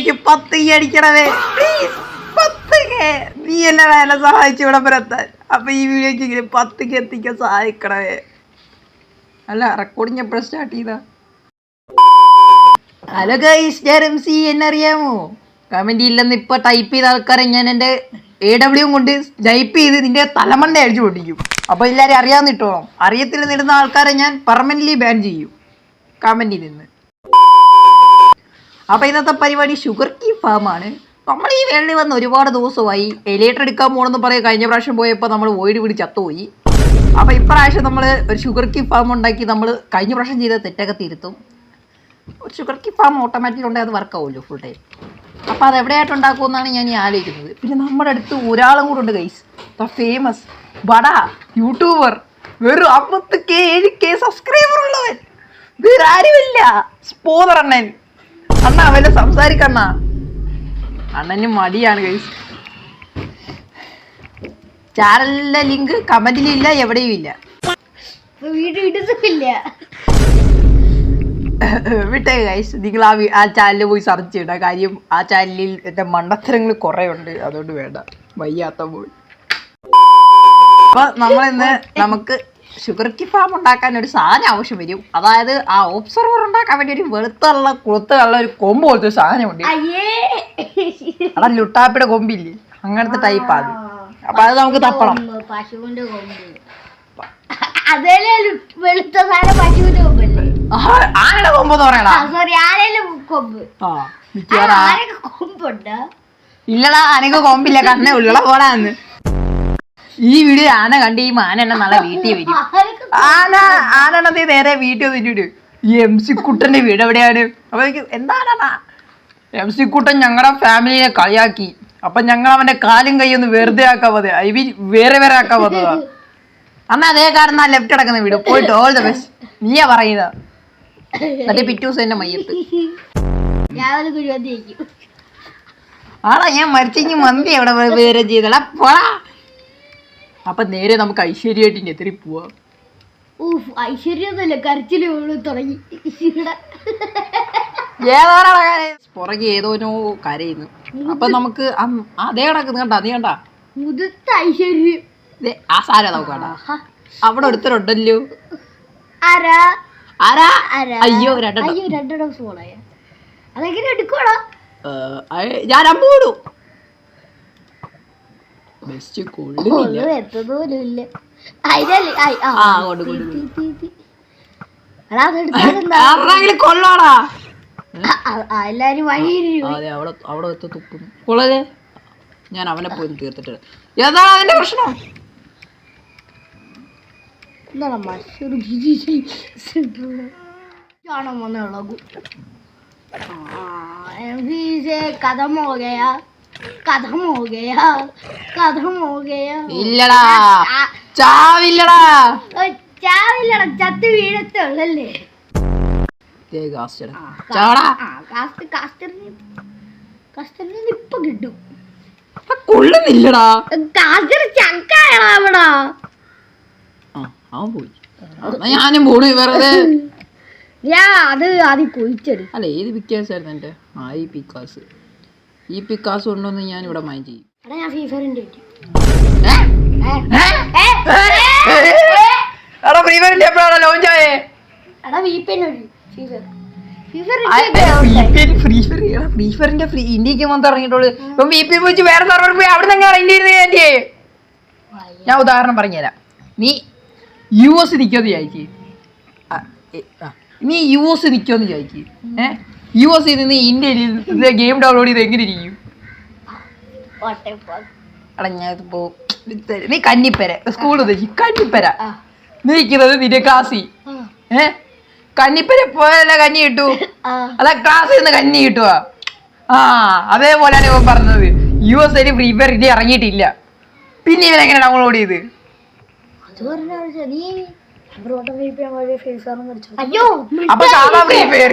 വീഡിയോയ്ക്ക് 10K അടിക്കണവേ please. 10K നീ എന്നെ വേല സഹായിച്ചു ഇവിടെ വരെത്താൻ. അപ്പൊ ഈ വീഡിയോയ്ക്ക് ഇങ്ങനെ 10K എത്തിക്കാൻ സഹായിക്കണവേ. അല്ല റെക്കോർഡിങ് എപ്പോഴും സ്റ്റാർട്ട് ചെയ്താ? ഹലോ ഗൈസ്, ഞാൻ MC. എന്നറിയാമോ? കമന്റ് ഇല്ലെന്ന് ഇപ്പൊ ടൈപ്പ് ചെയ്ത ആൾക്കാരെ ഞാൻ എൻ്റെ AW കൊണ്ട് ടൈപ്പ് ചെയ്ത് നിന്റെ തലമണ്ട അടിച്ചു പൊട്ടിക്കും. അപ്പൊ എല്ലാവരും അറിയാവുന്ന ഇട്ടോളാം. അറിയത്തില്ലെന്ന് ഇടുന്ന ആൾക്കാരെ ഞാൻ പെർമനന്റ്ലി ബാൻ ചെയ്യും കമന്റിൽ നിന്ന്. അപ്പൊ ഇന്നത്തെ പരിപാടി ഷുഗർ കീ ഫാമാണ്. നമ്മൾ ഈ വേൾഡിൽ വന്ന് ഒരുപാട് ദിവസമായി. എലിയേറ്റർ എടുക്കാൻ പോകണമെന്ന് പറയാം. കഴിഞ്ഞ പ്രാവശ്യം പോയപ്പോൾ നമ്മൾ ഓയിഡ് പിടി ചത്തുപോയി. അപ്പൊ ഇപ്രാവശ്യം നമ്മൾ ഒരു ഷുഗർ കീ ഫാം ഉണ്ടാക്കി നമ്മൾ കഴിഞ്ഞ പ്രാവശ്യം ചെയ്ത തെറ്റൊക്കെ തിരുത്തും. ഒരു ഷുഗർ കീ ഫാം ഓട്ടോമാറ്റിക് ഉണ്ടെങ്കിൽ അത് വർക്ക് ആവുമല്ലോ ഫുൾ ടൈം. അപ്പോൾ അത് എവിടെയായിട്ട് ഉണ്ടാക്കുമെന്നാണ് ഞാൻ ഈ ആലോചിക്കുന്നത്. പിന്നെ നമ്മുടെ അടുത്ത് ഒരാളും കൂടെ ഉണ്ട് ഗൈസ്, ദ ഫേമസ് ബട യൂട്യൂബർ. വെറും 50K 7K സബ്സ്ക്രൈബർ ഉള്ളവൻ. വേറെ ആരുമില്ല. സ്പോദർ അണ്ണൻ. അണ്ണ അവനെ സംസാരിക്കണ്ണ. അണ്ണന് മടിയാണ് ഗൈസ്. ചാനലിന്റെ ലിങ്ക് കമന്റിലും ഇല്ല, എവിടെയും ഇല്ല. വിട്ടേ ഗൈസ്, നിങ്ങൾ ആ ചാനലിൽ പോയി സെർച്ച് ചെയ്യണ്ട. കാര്യം ആ ചാനലിൽ എൻ്റെ മണ്ടത്തരങ്ങൾ കുറേ ഉണ്ട്, അതുകൊണ്ട് വേണ്ട, വയ്യാത്ത പോയി. അപ്പൊ നമ്മളിന്ന് നമുക്ക് ഷുഗർ കീ ഫാം ഉണ്ടാക്കാൻ ഒരു സാധനം ആവശ്യം വരും. അതായത് ആ ഒബ്സർവർ ഉണ്ടാക്കാൻ വേണ്ടി ഒരു വെളുത്തുള്ള കുളുത്തുള്ള ഒരു കൊമ്പ് പോലത്തെ ഒരു സാധനമുണ്ട്. അതാ ലുട്ടാപ്പിയുടെ കൊമ്പില്ലേ, അങ്ങനത്തെ ടൈപ്പ് അത്. അപ്പൊ അത് നമുക്ക് തപ്പണം. ആനയുടെ കൊമ്പെന്ന് പറയണ ഇല്ലടാ, ആനക്ക് കൊമ്പില്ല, കണ്ണേ ഉള്ള പോടാന്ന്. ഈ വീഡിയോ ആന കണ്ട് ഈ മാന എന്നെ നാളെ വീട്ടിൽ വരും. ആനണത് നേരെ വീട്ടിൽ വന്നിട്ട് ഈ MC കുട്ടന്റെ വീട് എവിടെയാണ്? അപ്പൊ എന്താണാ MC കുട്ടൻ ഞങ്ങളുടെ ഫാമിലിയെ കളിയാക്കി. അപ്പൊ ഞങ്ങൾ അവന്റെ കാലും കൈയൊന്ന് വെറുതെ ആക്കാൻ പറ്റേ, ഐ മീൻ വേറെ ആക്കാൻ പറ്റതാ. അന്ന് അതേ കാരണം ലെഫ്റ്റ് കിടക്കുന്ന വീട് പോയിട്ട് ഓൾ ദ ബെസ്റ്റ് നീയാ പറയുക. എന്നിട്ട് പിറ്റൂസ് എന്റെ മയ്യത്ത് ആടാ, ഞാൻ മരിച്ചെങ്കിൽ മന്തി എവിടെ വേറെ ചെയ്തടാ പോടാ. അപ്പൊ നേരെ നമുക്ക് ഐശ്വര്യമായിട്ട് എത്തിരി പോവാ. ഐശ്വര്യൊന്നുമില്ല, കരച്ചില് തുടങ്ങി. പുറകെ ഏതോനോ കരയുന്നു. അപ്പൊ നമുക്ക് അതേ കിടക്കുന്നു കണ്ടാ, നീ കണ്ടാ മുതുത്ത ഐശ്വര്യം. ആ സാര നോക്കാടാ, അവിടെ ഒരുത്തരുണ്ടല്ലോ. അയ്യോ രണ്ടെണ്ണം സോളായ അതെങ്ങനെ എടുക്കോടാ? ഞാൻ അമ്പൂടും കൊള്ളോടാ. എല്ലാരും അവിടെ തുപ്പുന്നു കൊള്ളേ. ഞാൻ അവനെ പോയി തീർത്തിട്ട് ഏതാണ് അതിന്റെ പ്രശ്നം? ഇല്ലടാ, ചാവില്ലടാ, ചത്ത് വീഴത്തുള്ളല്ലേ. ഇപ്പൊ കിട്ടും. കൊള്ളുന്നില്ലടാ, ചക്കായടാ. അവൻ പോയി, ഞാനും പോണു വെറുതെ. അത് ആദ്യം കുഴിച്ചെടു. അല്ല, ഏത് പിക്കാസായിരുന്നു എന്റെ? ഈ പിക്കാസ്, ഈ പിക്കാസ് ഉണ്ടോന്ന് ഞാൻ ഇവിടെ മൈൻഡ് ചെയ്യും. ഇന്ത്യക്ക് വന്ന് ഇറങ്ങിയിട്ടുള്ളൂ. ഇപ്പം VPN വെച്ച് വേറെ സർവർ പോയി അവിടെ നിന്ന് ഇറങ്ങിയിരുന്നേ. ഞാൻ ഉദാഹരണം പറഞ്ഞുതരാം. നീ US നിൽക്കുമെന്ന് വിചാരിക്ക്. നീ US നിൽക്കുമെന്ന് വിചാരിക്ക്. US നിന്ന് ഇന്ത്യയിൽ ഗെയിം ഡൗൺലോഡ് ചെയ്ത് എങ്ങനെ ഇരിക്കും? എടാ ഞാനിപ്പോ നീ കന്നിപ്പര സ്കൂൾ കന്നിപ്പര നീക്കുന്നത് നിന്റെ ക്ലാസ്സിൽ കന്നിപ്പര പോയല്ല കഞ്ഞി കിട്ടൂ. അല്ല ക്ലാസ്സിൽ നിന്ന് കഞ്ഞി കിട്ടുക. അതേപോലെയാണ് ഇവൻ പറഞ്ഞത്. US ഫ്രീ ഫയർ ഇന്ത്യ ഇറങ്ങിയിട്ടില്ല, പിന്നെ ഇവനെങ്ങനെ ഡൗൺലോഡ് ചെയ്ത്? അപ്പൊ സാധാ ഫ്രീ ഫയർ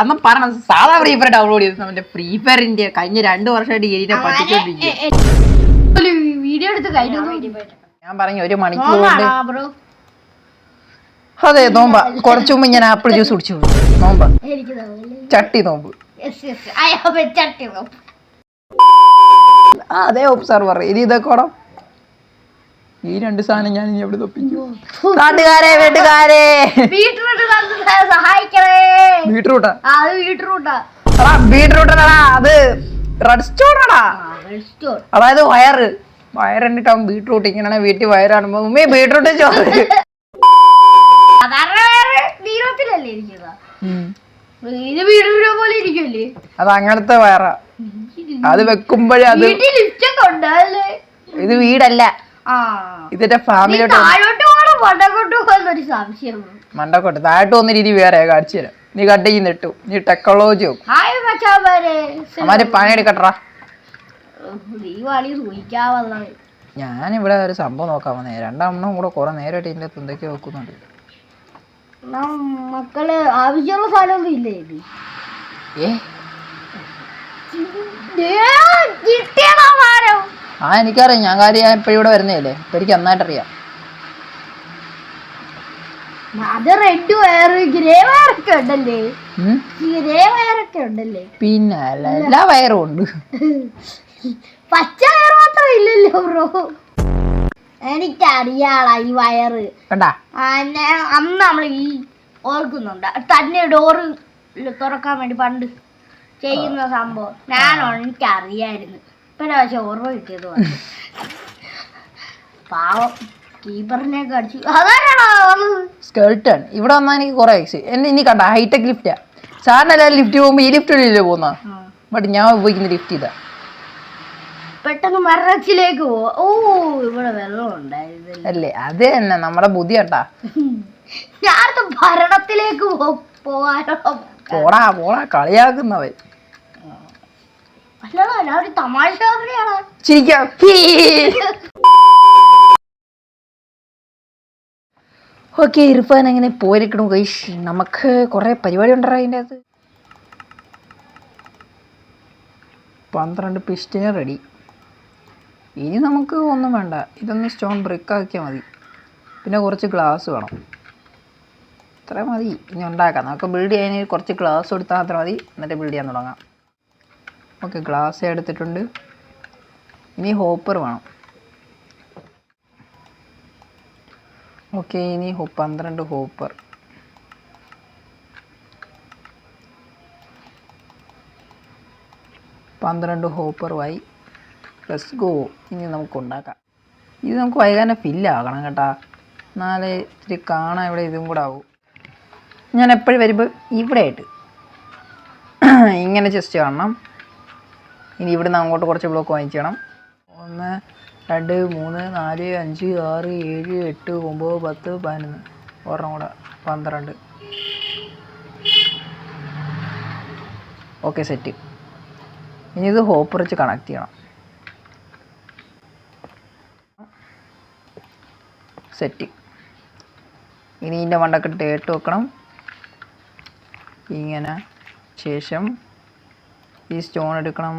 അന്ന് പറഞ്ഞ സാധാ ഫ്രീ ഫയർ ഡൗൺലോഡ് ചെയ്ത് നമ്മുടെ ഫ്രീ ഫയറിന്റെ കഴിഞ്ഞ 2 വർഷമായിട്ട് ഇതിനെ പറ്റിച്ചോണ്ടിരിക്കുക. വീഡിയോ എടുത്ത് ഞാൻ പറഞ്ഞു 1 മണിക്കൂർ കൊണ്ട് അതെ നോമ്പ. കുറച്ചു മുമ്പ് ഞാൻ ആപ്പിൾ ജ്യൂസ് കുടിച്ചു. നോമ്പ, എനിക്ക് തോന്നുന്നില്ല. ചട്ടി നോമ്പ്. Yes, yes. I have a ചട്ടി നോമ്പ്. അതെ ഒബ്സർവർ. ഇനി ഇതൊക്കെ ഈ രണ്ട് സാധനം ഞാൻ ഇനി എവിടെ തൊപ്പിക്കും? നാട്ടുകാരെ, വീട്ടുകാരെ, ബീട്രൂട്ട് തന്ന് സഹായിക്കണേ. ബീട്രൂട്ടാ? അത് ബീട്രൂട്ടാ. ബീട്രൂട്ടാ, അത് റെഡ് സ്റ്റോണാടാ. അതായത് വയറിട്ടാവും ബീട്രൂട്ട്. ഇങ്ങനെ വീട്ടിൽ വയറാണുമ്പോ ഉമ്മി ബീട്രൂട്ട് ചോറ്. സാധാരണ വയറ് നീളത്തിലല്ലേ ഇരിക്കുന്നത്? ഇത് ബീട്രൂട്ട് പോലെ ഇരിക്കുമല്ലേ? അത് അങ്ങനത്തെ വയറാ. അത് വെക്കുമ്പോഴേ അത് ഇത് വീടല്ല, ഇതിന്റെ ഫാമിലിയോട്ട്. മണ്ടക്കോട്ട് താഴോട്ട് വന്ന രീതി വേറെ കാണിച്ചു തരാം. നീ കട്ട് ചെയ്യുന്നിട്ടു. നീ ടെക്നോളജി അമാര് പണിയെടുക്കട്ടാ. ഞാനിവിടെ ഒരു സംഭവം നോക്കാൻ വന്നേ. രണ്ടെണ്ണം കൂടെ കുറെ നേരമായിട്ട് ഇതിന്റെ എന്തൊക്കെയോ വെക്കുന്നുണ്ട്. മക്കള് ആവശ്യമുള്ള സാധനമൊന്നും ഇല്ലേ? എനിക്കറിയാം. ഞാൻ കാര്യം ഇപ്പൊ ഇവിടെ വരുന്നതല്ലേ, ഇപ്പൊ എനിക്ക് നന്നായിട്ടറിയാം. അത് റെഡ് വയർ, ഗ്രേ വയറൊക്കെ ഉണ്ടല്ലേ? ഗ്രേ വയറൊക്കെ ഉണ്ടല്ലേ? പിന്നെ എല്ലാ വയറും ഉണ്ട്. പച്ച വയർ മാത്രം ഇല്ലല്ലോ ബ്രോ. എനിക്കറിയാളാ ഈ വയറ്. അന്ന് നമ്മൾ ഈ ഓർക്കുന്നുണ്ട് തന്നെ ഡോറ് തുറക്കാൻ വേണ്ടി പണ്ട് ചെയ്യുന്ന സംഭവം. എനിക്കറിയായിരുന്നു. ഇപ്പഴാ പക്ഷെ ഓർമ്മ കിട്ടിയത്. പാവം കീപ്പറിനെ കടിച്ചു. സ്കേർട്ടാണ് ഇവിടെ വന്നാൽ എനിക്ക് കുറെ എന്നെ ഇനി കണ്ട ഹൈടെക് ലിഫ്റ്റാ. സാറിന് എല്ലാവരും ലിഫ്റ്റ് പോകുമ്പോ ഈ ലിഫ്റ്റിലല്ലേ പോകുന്ന. ബട്ട് ഞാൻ ഉപയോഗിക്കുന്ന ലിഫ്റ്റ് ഇതാ. പെട്ടെന്ന് മരണത്തിലേക്ക് പോവാ. ഓ ഇവിടെ വെള്ളം ഉണ്ടായിരുന്നില്ല അല്ലേ? അത് തന്നെ നമ്മുടെ ബുദ്ധി കേട്ടാ. ഞാനത് ഭരണത്തിലേക്ക് പോവാനോ? പോടാ പോടാ, കളിയാക്കുന്നവൻ. അല്ലടാ, ഞാൻ ഒരു തമാശ പറഞ്ഞാണ്. ചിരിക്കാം. ഓക്കെ, ഇർഫാൻ അങ്ങനെ പോയിരിക്കണം ഗൈസ്. നമുക്ക് കുറെ പരിപാടി ഉണ്ടോ അതിൻ്റെ അകത്ത്. 12 പിസ്റ്റന് റെഡി. ഇനി നമുക്ക് ഒന്നും വേണ്ട, ഇതൊന്ന് സ്റ്റോൺ ബ്രിക്ക് ആക്കിയാൽ മതി. പിന്നെ കുറച്ച് ഗ്ലാസ് വേണം. ഇത്ര മതി ഇനി ഉണ്ടാക്കാം. നമുക്ക് ബിൽഡ് ചെയ്യാൻ കുറച്ച് ഗ്ലാസ് കൊടുത്താൽ മാത്രം മതി. എന്നിട്ട് ബിൽഡ് ചെയ്യാൻ തുടങ്ങാം. ഓക്കെ, ഗ്ലാസ് എടുത്തിട്ടുണ്ട്. ഇനി ഹോപ്പർ വേണം. ഓക്കെ, ഇനി 12 ഹോപ്പർ. ഹോപ്പറുമായി let's go. ഇനി നമുക്ക് ഉണ്ടാക്കാം. ഇത് നമുക്ക് വൈകാതെ ഫില്ലാകണം കേട്ടാ. എന്നാലേ ഇത്തിരി കാണാൻ ഇവിടെ ഇതും കൂടെ ആവും. ഞാൻ എപ്പോഴും വരുമ്പോൾ ഇവിടെ ആയിട്ട് ഇങ്ങനെ ജസ്റ്റ് കാണണം. ഇനി ഇവിടുന്ന് അങ്ങോട്ട് കുറച്ച് ബ്ലോക്ക് വാങ്ങിക്കണം. 1 2 3 4 5 6 7 8 9 10 11. ഒരെണ്ണം കൂടെ 12. Okay, set. ഇനി ഇത് ഹോപ്പർ വെച്ച് കണക്ട് ചെയ്യണം. സെറ്റ്. ഇനി ഇതിൻ്റെ മണ്ടക്കിട്ട് ടേട്ട് വെക്കണം ഇങ്ങനെ. ശേഷം ഈ സ്റ്റോൺ എടുക്കണം.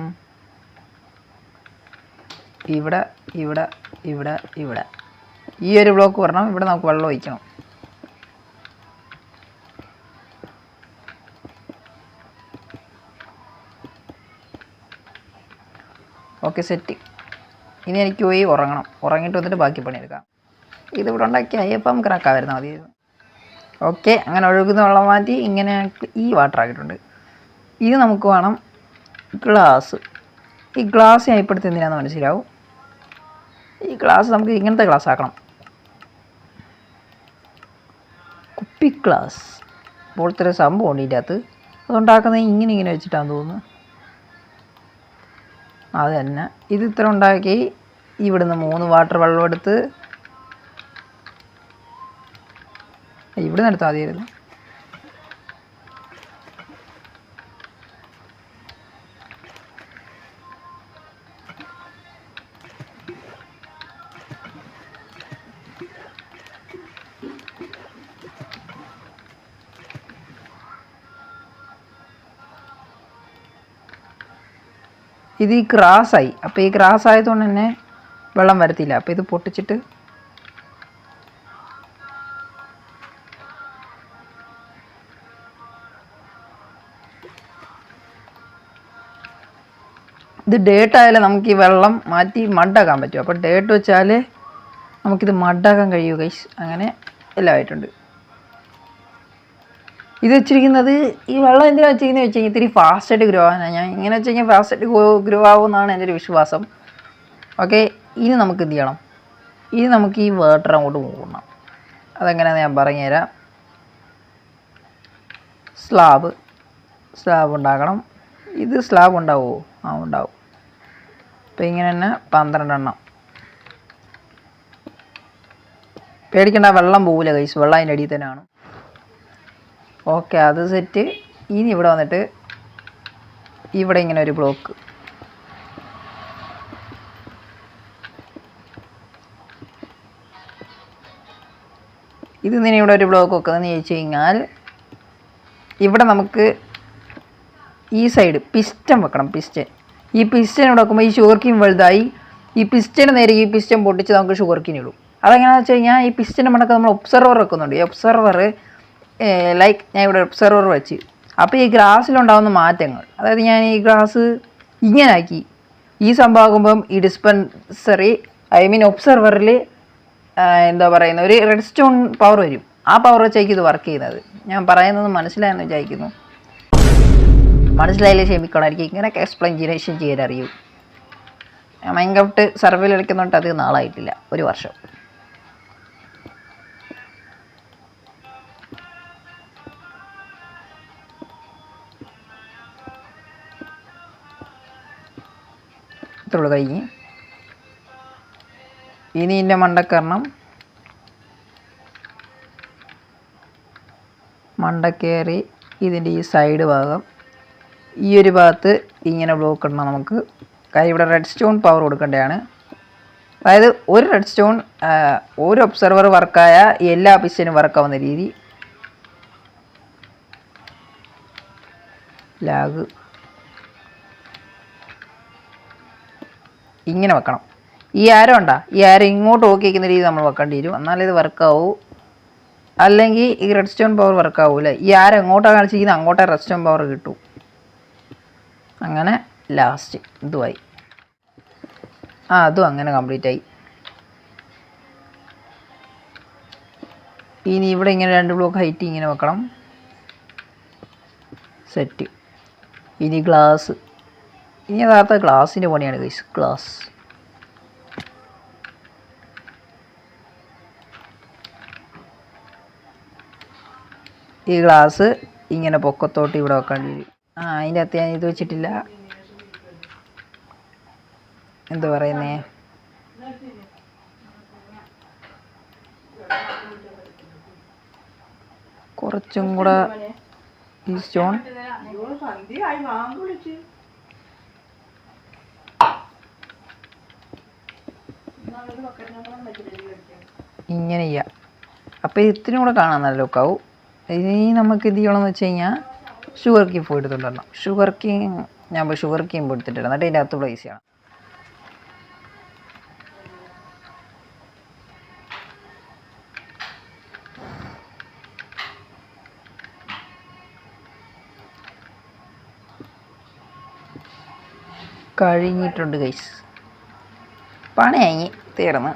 ഇവിടെ ഇവിടെ ഇവിടെ ഇവിടെ ഈ ഒരു ബ്ലോക്ക് വരണം. ഇവിടെ നമുക്ക് വെള്ളം ഒഴിക്കണം. Okay, set. ഇനി എനിക്ക് പോയി ഉറങ്ങണം. ഉറങ്ങിയിട്ട് വന്നിട്ട് ബാക്കി പണിയെടുക്കാം. ഇതിവിടെ ഉണ്ടാക്കി അയ്യപ്പം ക്രാക്കാൻ വരുന്നാൽ മതിയായിരുന്നു. ഓക്കെ, അങ്ങനെ ഒഴുകുന്ന വെള്ളം മാറ്റി ഇങ്ങനെ ഈ വാട്ടർ ആക്കിയിട്ടുണ്ട്. ഇത് നമുക്ക് വേണം ഗ്ലാസ്. ഈ ഗ്ലാസ് ഞാൻ ഇപ്പോഴത്തെ എന്തിനാന്ന് മനസ്സിലാവും. ഈ ഗ്ലാസ് നമുക്ക് ഇങ്ങനത്തെ ഗ്ലാസ് ആക്കണം. കുപ്പി ഗ്ലാസ് പോലത്തെ ഒരു സംഭവം ഉണ്ട് ഇതിൻ്റെ അകത്ത്. അതുണ്ടാക്കുന്നത് ഇങ്ങനെ വെച്ചിട്ടാണെന്ന് തോന്നുന്നു. അത് തന്നെ. ഇത് ഇത്ര ഉണ്ടാക്കി ഇവിടുന്ന് 3 വാട്ടർ വെള്ളം എടുത്ത് ഇവിടുന്ന് എടുത്താൽ മതിയായിരുന്നു. ഇത് ഈ ഗ്രാസായി. അപ്പോൾ ഈ ഗ്രാസ് ആയതുകൊണ്ട് തന്നെ വെള്ളം വരത്തില്ല. അപ്പോൾ ഇത് പൊട്ടിച്ചിട്ട് ഇത് ഡേട്ട് ആയാലും നമുക്ക് ഈ വെള്ളം മാറ്റി മഡാക്കാൻ പറ്റും. അപ്പോൾ ഡേട്ട് വെച്ചാൽ നമുക്കിത് മഡാക്കാൻ കഴിയും ഗൈസ്. അങ്ങനെ എല്ലാം ആയിട്ടുണ്ട്. ഇത് വെച്ചിരിക്കുന്നത് ഈ വെള്ളം എന്തിനാ വെച്ചിരിക്കുന്നത് വെച്ച് കഴിഞ്ഞാൽ ഇത്തിരി ഫാസ്റ്റായിട്ട് ഗ്രോ ആവാനാണ്. ഞാൻ ഇങ്ങനെ വെച്ച് കഴിഞ്ഞാൽ ഫാസ്റ്റായിട്ട് ഗ്രോ ആവുമെന്നാണ് എൻ്റെ ഒരു വിശ്വാസം. ഓക്കെ, ഇനി നമുക്ക് എന്ത് ചെയ്യണം? ഇനി നമുക്ക് ഈ വാട്ടർ അങ്ങോട്ട് മൂടണം. അതെങ്ങനെയാണെന്ന് ഞാൻ പറഞ്ഞുതരാം. സ്ലാബ് ഉണ്ടാക്കണം. ഇത് സ്ലാബ് ഉണ്ടാവുമോ? ആ, ഉണ്ടാവും. അപ്പോൾ ഇങ്ങനെ തന്നെ 12 എണ്ണം. പേടിക്കേണ്ട, വെള്ളം പോവില്ല ഗൈസ്. വെള്ളം അതിൻ്റെ അടിയിൽ തന്നെയാണ്. ഓക്കെ, അത് സെറ്റ്. ഇനി ഇവിടെ വന്നിട്ട് ഇവിടെ ഇങ്ങനെ ഒരു ബ്ലോക്ക്. ഇത് ഇനി ഇവിടെ ഒരു ബ്ലോക്ക് വെക്കുന്നതെന്ന് ചോദിച്ചു കഴിഞ്ഞാൽ ഇവിടെ നമുക്ക് ഈ സൈഡ് പിസ്റ്റൺ വെക്കണം. ഈ പിസ്റ്റൺ ഇവിടെ വെക്കുമ്പോൾ ഈ ഷുഗർ കീൻ വലുതായി ഈ പിസ്റ്റന് നേരെ ഈ പിസ്റ്റൺ പൊട്ടിച്ച് നമുക്ക് ഷുഗർ കീൻ ഇടും. അതെങ്ങനെയാണെന്ന് വെച്ച് കഴിഞ്ഞാൽ ഈ പിസ്റ്റൻ്റെ മണ്ടൊക്കെ നമ്മൾ ഒബ്സർവർ വെക്കുന്നുണ്ട്. ഈ ഒബ്സർവർ ലൈക്ക് ഞാൻ ഇവിടെ ഒബ്സർവർ വെച്ച് അപ്പോൾ ഈ ഗ്രാസിലുണ്ടാകുന്ന മാറ്റങ്ങൾ, അതായത് ഞാൻ ഈ ഗ്രാസ് ഇങ്ങനെ ആക്കി ഈ സംഭവമാകുമ്പം ഈ ഡിസ്പെൻസറി ഒബ്സർവറിൽ എന്താ പറയുന്നത് ഒരു റെഡ് സ്റ്റോൺ പവർ വരും. ആ പവർ വെച്ചായിരിക്കും ഇത് വർക്ക് ചെയ്യുന്നത്. ഞാൻ പറയുന്നത് മനസ്സിലായെന്ന് വിചാരിക്കുന്നു. മനസ്സിലായില്ലേ ക്ഷമിക്കണം, എനിക്ക് ഇങ്ങനെയൊക്കെ എക്സ്പ്ലെയിനേഷൻ ചെയ്യാൻ അറിയൂ. ഞാൻ മൈൻക്രാഫ്റ്റ് സർവേയിൽ കളിക്കുന്നുണ്ട്. അത് നാളായിട്ടില്ല, 1 വർഷം. ഇത്രയുള്ളൂ, കഴിഞ്ഞ്. ഇനി ഇതിൻ്റെ മണ്ടക്കരണം മണ്ടക്കേറി ഇതിൻ്റെ ഈ സൈഡ് ഭാഗം ഈ ഒരു ഭാഗത്ത് ഇങ്ങനെ ബ്ലോക്ക് ഇടണം നമുക്ക്. കാര്യം ഇവിടെ റെഡ് സ്റ്റോൺ പവർ കൊടുക്കേണ്ടതാണ്. അതായത് ഒരു റെഡ് സ്റ്റോൺ ഒരു ഒബ്സർവർ വർക്കായ എല്ലാ പിസ്റ്റനും വർക്കാവുന്ന രീതി. ലാഗ് ഇങ്ങനെ വെക്കണം. ഈ ആരോ ഉണ്ടാ, ഈ ആരോ ഇങ്ങോട്ട് നോക്കി വയ്ക്കുന്ന രീതി നമ്മൾ വെക്കേണ്ടി വരും. എന്നാലേ ഇത് വർക്കാവൂ. അല്ലെങ്കിൽ ഈ റെഡ് സ്റ്റോൺ പവർ വർക്കാവൂല. ഈ ആരോ എങ്ങോട്ടാണ് കാണിച്ചിരിക്കുന്നത് അങ്ങോട്ടേ റെഡ് സ്റ്റോൺ പവർ കിട്ടും. അങ്ങനെ ലാസ്റ്റ് ഇതുമായി. അതും അങ്ങനെ കംപ്ലീറ്റ് ആയി. ഇനി ഇവിടെ ഇങ്ങനെ 2 ബ്ലോക്ക് ഹൈറ്റ് ഇങ്ങനെ വെക്കണം. സെറ്റ്. ഇനി ഗ്ലാസ്. ഇനി യഥാർത്ഥ ഗ്ലാസിൻ്റെ പണിയാണ് ഗൈസ്. ഗ്ലാസ് ഈ ഗ്ലാസ് ഇങ്ങനെ പൊക്കത്തോട്ട് ഇവിടെ വെക്കേണ്ടി വരും. അതിൻ്റെ അകത്ത് ഞാൻ ഇത് വെച്ചിട്ടില്ല. എന്താ പറയുന്നേ, കുറച്ചും കൂടെ ഈ സ്റ്റോൺ ഇങ്ങനെ ചെയ്യാം. അപ്പോൾ ഇത്തിരി കൂടെ കാണാൻ നല്ല ലുക്കാവും. ഇനി നമുക്ക് ഇത് ചെയ്യണമെന്ന് വെച്ച് കഴിഞ്ഞാൽ ഷുഗർ കീ പോയി എടുത്തുകൊണ്ടിരണം. ഞാൻ ഇപ്പോൾ ഷുഗർ കീം എടുത്തിട്ടുണ്ട്. എന്നിട്ട് ഇതിൻ്റെ അകത്ത് പ്ലേസ് ചെയ്യണം. കഴിഞ്ഞിട്ടുണ്ട് ഗൈസ്. പണിയാങ്ങി തീർന്ന്.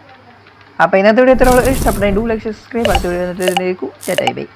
അപ്പോൾ ഇന്നത്തെ വീഡിയോ ഇഷ്ടപ്പെട്ട 2 ലൈക്ക് സബ്സ്ക്രൈബ് അടുത്ത വീഡിയോ ചേട്ടായി ബൈ.